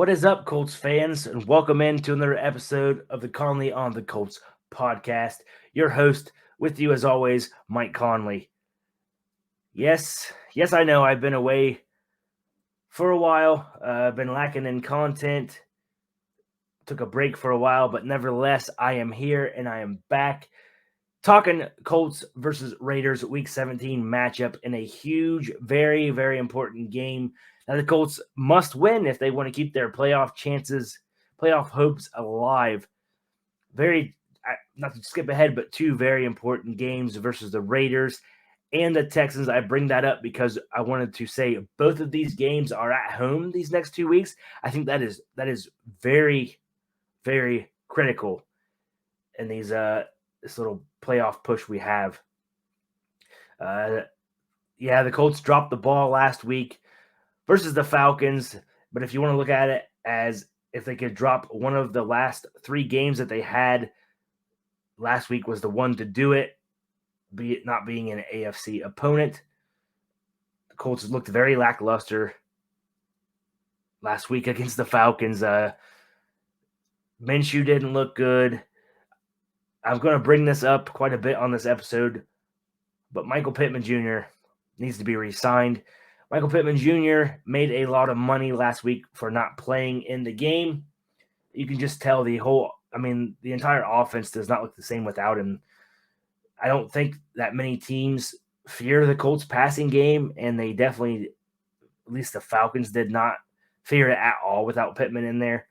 What is up, Colts fans, and welcome into another episode of the Conley on the Colts podcast. Your host with you, as always, Mike Conley. Yes, I know I've been away for a while. I've been lacking in content. Took a break for a while, but nevertheless, I am here and I am back talking Colts versus Raiders Week 17 matchup in a huge, very, very important game. Now, the Colts must win if they want to keep their playoff chances, playoff hopes alive. Not to skip ahead, but two very important games versus the Raiders and the Texans. I bring that up because I wanted to say both of these games are at home these next 2 weeks. I think that is very, very critical in these this little playoff push we have. The Colts dropped the ball last week versus the Falcons, but if you want to look at it as if they could drop one of the last 3 games that they had, last week was the one to do it, be it not being an AFC opponent. The Colts looked very lackluster last week against the Falcons. Minshew didn't look good. I'm going to bring this up quite a bit on this episode, but Michael Pittman Jr. needs to be re-signed. Michael Pittman Jr. made a lot of money last week for not playing in the game. You can just tell the entire offense does not look the same without him. I don't think that many teams fear the Colts passing game, and they definitely, at least the Falcons, did not fear it at all without Pittman in there.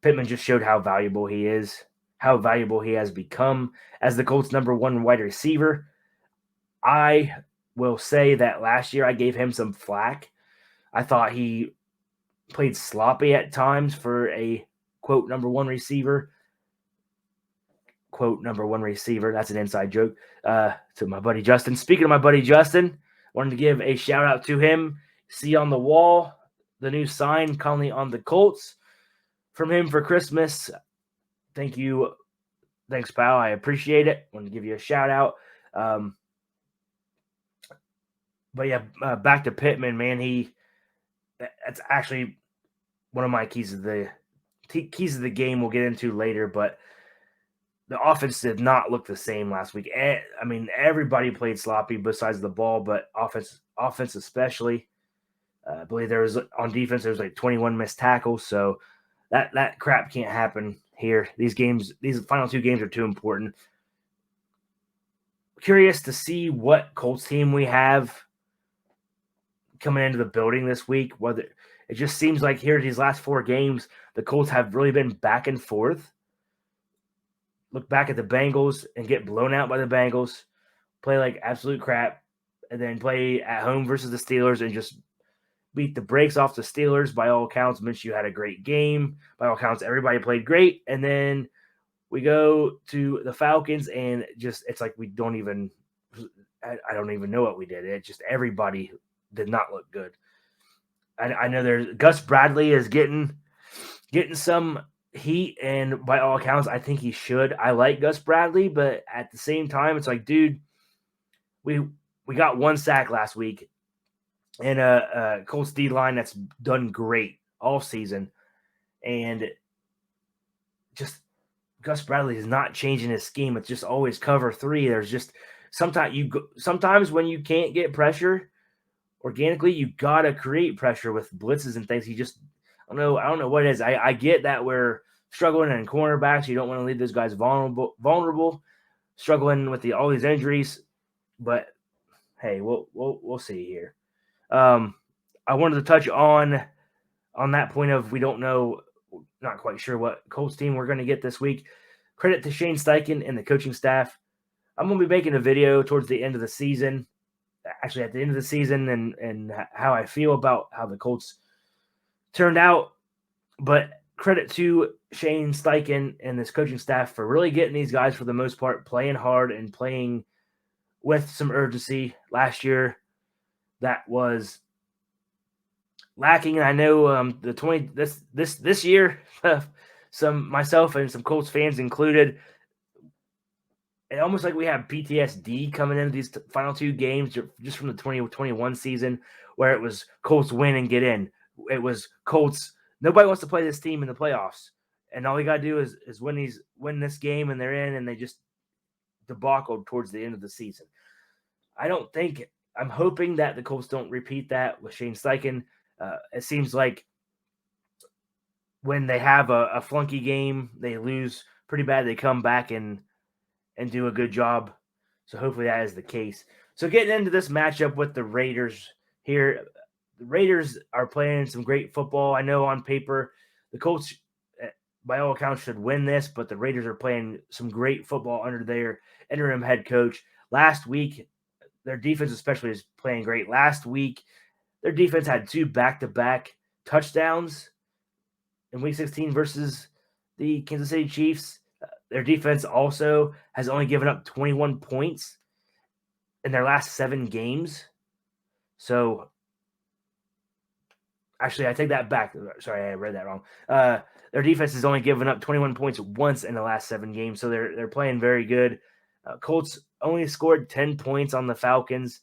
Pittman just showed how valuable he is, how valuable he has become as the Colts' number 1 wide receiver. I will say that last year I gave him some flack. I thought he played sloppy at times for a quote number 1 receiver. Quote number 1 receiver. That's an inside joke to my buddy Justin. Speaking of my buddy Justin, wanted to give a shout out to him. See on the wall the new sign, Conley on the Colts, from him for Christmas. Thank you. Thanks, pal. I appreciate it. Want to give you a shout out. Back to Pittman, man. That's actually one of my keys of the game we'll get into later, but the offense did not look the same last week. Everybody played sloppy besides the ball, but offense especially. I believe on defense, there was like 21 missed tackles, so that crap can't happen here. These final 2 games are too important. Curious to see what Colts team we have coming into the building this week. Whether it just seems like here these last 4 games, the Colts have really been back and forth. Look back at the Bengals and get blown out by the Bengals, play like absolute crap, and then play at home versus the Steelers and just beat the brakes off the Steelers. By all accounts, Minshew had a great game. By all accounts, everybody played great. And then we go to the Falcons, and it's like I don't even know what we did. It just everybody did not look good. I know there's Gus Bradley is getting some heat, and by all accounts, I think he should. I like Gus Bradley, but at the same time, it's like, dude, we got 1 sack last week, and a Colts D line that's done great all season, and just Gus Bradley is not changing his scheme. It's just always cover 3. There's just sometimes when you can't get pressure organically, you gotta create pressure with blitzes and things. He just I don't know what it is. I get that we're struggling in cornerbacks. You don't want to leave those guys vulnerable, struggling with all these injuries. But hey, we'll see here. I wanted to touch on that point of we don't know, not quite sure what Colts team we're going to get this week. Credit to Shane Steichen and the coaching staff. I'm going to be making a video towards the end of the season, actually at the end of the season, and how I feel about how the Colts turned out. But credit to Shane Steichen and this coaching staff for really getting these guys, for the most part, playing hard and playing with some urgency. Last year, that was lacking. And I know this year, some myself and some Colts fans included, it almost like we have PTSD coming into these final 2 games just from the 2021 season, where it was Colts win and get in. It was Colts Nobody wants to play this team in the playoffs, and all you got to do is win this game, and they're in, and they just debacle towards the end of the season. I'm hoping that the Colts don't repeat that with Shane Steichen. It seems like when they have a flunky game, they lose pretty bad. They come back and do a good job. So hopefully that is the case. So getting into this matchup with the Raiders here, the Raiders are playing some great football. I know on paper the Colts, by all accounts, should win this, but the Raiders are playing some great football under their interim head coach. Last week, their defense especially is playing great. Last week, their defense had 2 back-to-back touchdowns in Week 16 versus the Kansas City Chiefs. Their defense also has only given up 21 points in their last 7 games. So, actually, I take that back. Sorry, I read that wrong. Their defense has only given up 21 points once in the last 7 games, so they're playing very good. Colts only scored 10 points on the Falcons.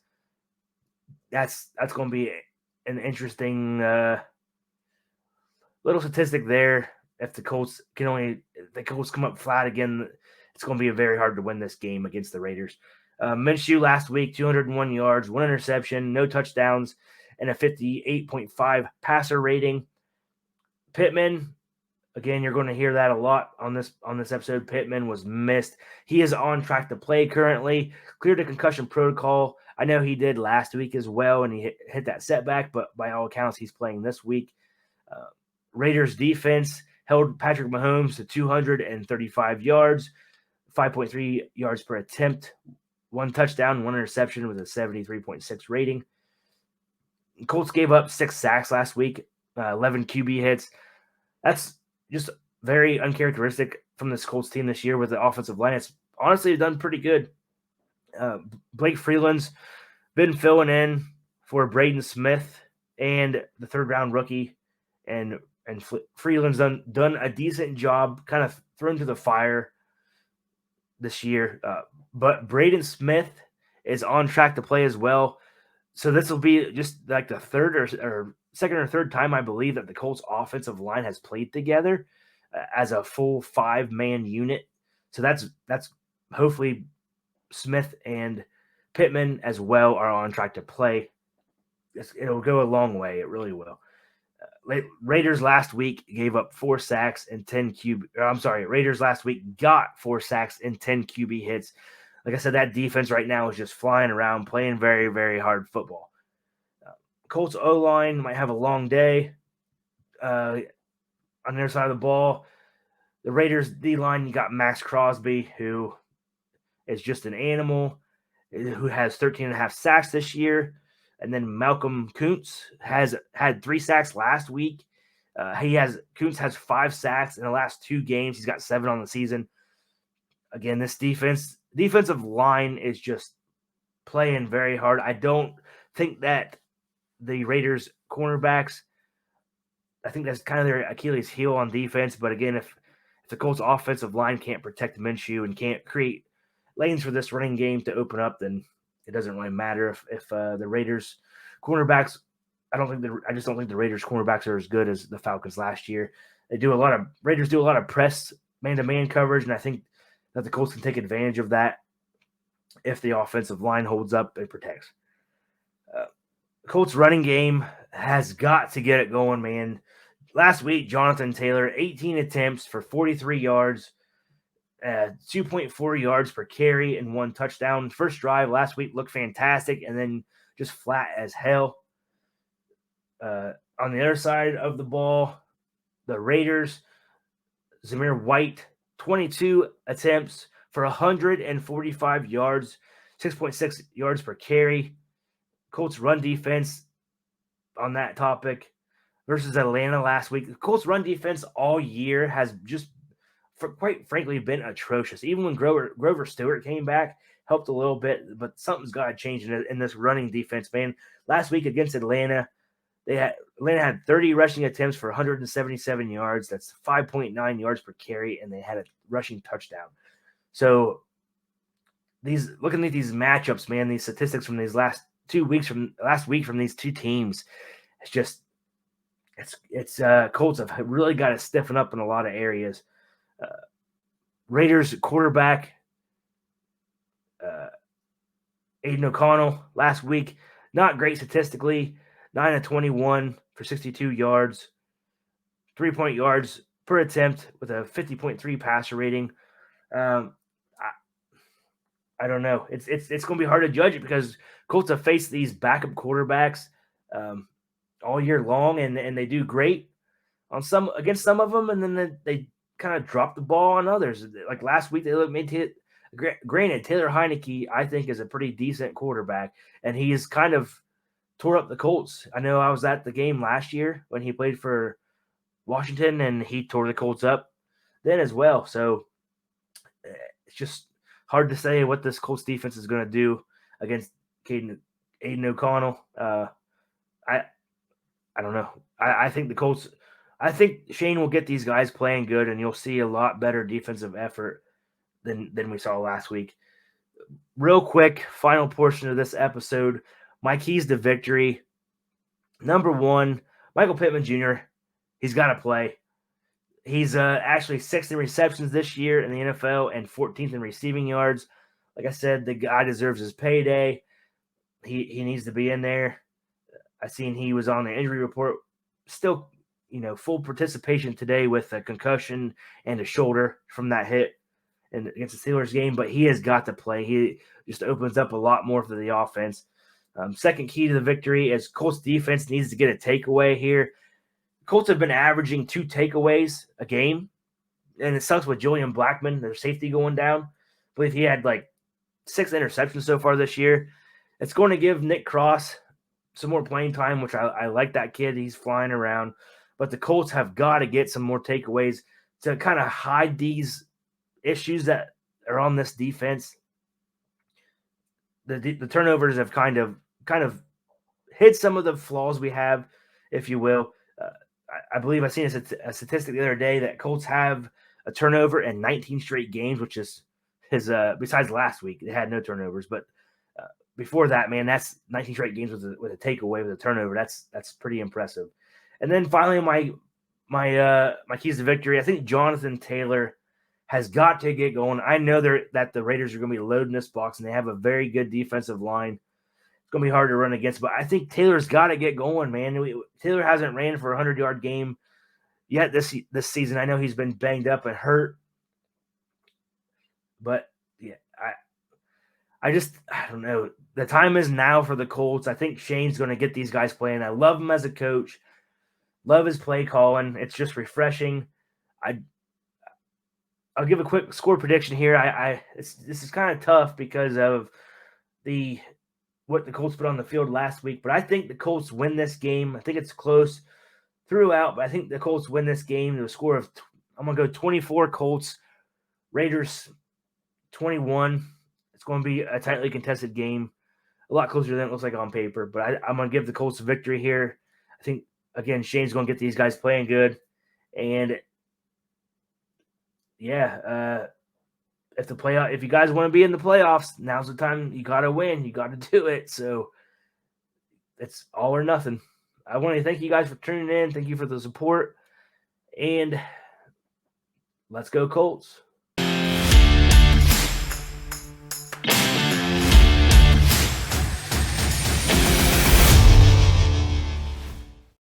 That's going to be an interesting little statistic there. If the Colts come up flat again, it's going to be very hard to win this game against the Raiders. Minshew last week, 201 yards, 1 interception, no touchdowns, and a 58.5 passer rating. Pittman, again, you're going to hear that a lot on this episode. Pittman was missed. He is on track to play currently, cleared a concussion protocol. I know he did last week as well, and he hit that setback, but by all accounts, he's playing this week. Raiders defense held Patrick Mahomes to 235 yards, 5.3 yards per attempt, 1 touchdown, 1 interception with a 73.6 rating. Colts gave up 6 sacks last week, 11 QB hits. That's just very uncharacteristic from this Colts team this year with the offensive line. It's honestly done pretty good. Blake Freeland's been filling in for Braden Smith and the 3rd-round rookie, and Freeland's done a decent job, kind of thrown to the fire this year. But Braden Smith is on track to play as well. So this will be just like the third or second or third time, I believe, that the Colts offensive line has played together as a full 5-man unit. So that's hopefully Smith and Pittman as well are on track to play. It'll go a long way. It really will. Raiders last week gave up 4 sacks and 10 QB. I'm sorry, Raiders last week got 4 sacks and 10 QB hits. Like I said, that defense right now is just flying around, playing very, very hard football. Colts O-line might have a long day on their side of the ball. The Raiders D-line, you got Max Crosby, who is just an animal, who has 13.5 sacks this year. And then Malcolm Kuntz has had 3 sacks last week. Kuntz has 5 sacks in the last 2 games. He's got 7 on the season. Again, this defensive line is just playing very hard. I don't think that the Raiders cornerbacks, I think that's kind of their Achilles heel on defense. But again, if the Colts offensive line can't protect Minshew and can't create lanes for this running game to open up, then it doesn't really matter if the Raiders cornerbacks. I just don't think the Raiders cornerbacks are as good as the Falcons last year. Raiders do a lot of press man-to-man coverage, and I think that the Colts can take advantage of that if the offensive line holds up and protects. Colts running game has got to get it going, man. Last week, Jonathan Taylor, 18 attempts for 43 yards, 2.4 yards per carry and 1 touchdown. First drive last week looked fantastic, and then just flat as hell. On the other side of the ball, the Raiders, Zamir White, 22 attempts for 145 yards, 6.6 yards per carry. Colts run defense on that topic versus Atlanta last week. The Colts run defense all year has just, quite frankly, been atrocious. Even when Grover Stewart came back, helped a little bit, but something's got to change in this running defense, man. Last week against Atlanta, Atlanta had 30 rushing attempts for 177 yards. That's 5.9 yards per carry, and they had a rushing touchdown. So looking at these matchups, man, these statistics from these last week from these two teams, it's just It's Colts have really got to stiffen up in a lot of areas. Raiders quarterback Aiden O'Connell last week, not great statistically, 9 of 21 for 62 yards, 3 yards per attempt with a 50.3 passer rating. Um, I don't know. It's going to be hard to judge it because Colts have faced these backup quarterbacks um, all year long, and they do great on some against some of them, and then they kind of drop the ball on others. Like last week, they made it. Granted, Taylor Heineke, I think, is a pretty decent quarterback, and he is kind of tore up the Colts. I know I was at the game last year when he played for Washington, and he tore the Colts up then as well. So it's just hard to say what this Colts defense is going to do against Aiden O'Connell. I don't know. I think the Colts. I think Shane will get these guys playing good, and you'll see a lot better defensive effort than we saw last week. Real quick, final portion of this episode. My keys to victory. Number one, Michael Pittman Jr. He's got to play. He's actually sixth in receptions this year in the NFL and 14th in receiving yards. Like I said, the guy deserves his payday. He needs to be in there. I seen he was on the injury report. Still, full participation today with a concussion and a shoulder from that hit against the Steelers game, but he has got to play. He just opens up a lot more for the offense. Second key to the victory is Colts defense needs to get a takeaway here. Colts have been averaging 2 takeaways a game, and it sucks with Julian Blackmon, their safety, going down. I believe he had like 6 interceptions so far this year. It's going to give Nick Cross some more playing time, which I like that kid. He's flying around. But the Colts have got to get some more takeaways to kind of hide these issues that are on this defense. The turnovers have kind of hid some of the flaws we have, if you will. I believe I seen a statistic the other day that Colts have a turnover in 19 straight games, which is besides last week, they had no turnovers. But before that, man, that's 19 straight games with a takeaway, with a turnover. That's pretty impressive. And then finally, my keys to victory. I think Jonathan Taylor has got to get going. I know that the Raiders are going to be loading this box, and they have a very good defensive line. It's going to be hard to run against, but I think Taylor's got to get going, man. Taylor hasn't ran for a 100-yard game yet this season. I know he's been banged up and hurt, but yeah, I don't know. The time is now for the Colts. I think Shane's going to get these guys playing. I love him as a coach. Love his play calling. It's just refreshing. I'll give a quick score prediction here. This is kind of tough because of what the Colts put on the field last week, but I think the Colts win this game. I think it's close throughout, but I think the Colts win this game. The score of I'm gonna go 24 Colts, Raiders 21. It's going to be a tightly contested game, a lot closer than it looks like on paper. But I'm going to give the Colts a victory here. I think again Shane's going to get these guys playing good, and yeah, if you guys want to be in the playoffs, now's the time. You got to win. You got to do it. So it's all or nothing. I want to thank you guys for tuning in. Thank you for the support, and let's go Colts.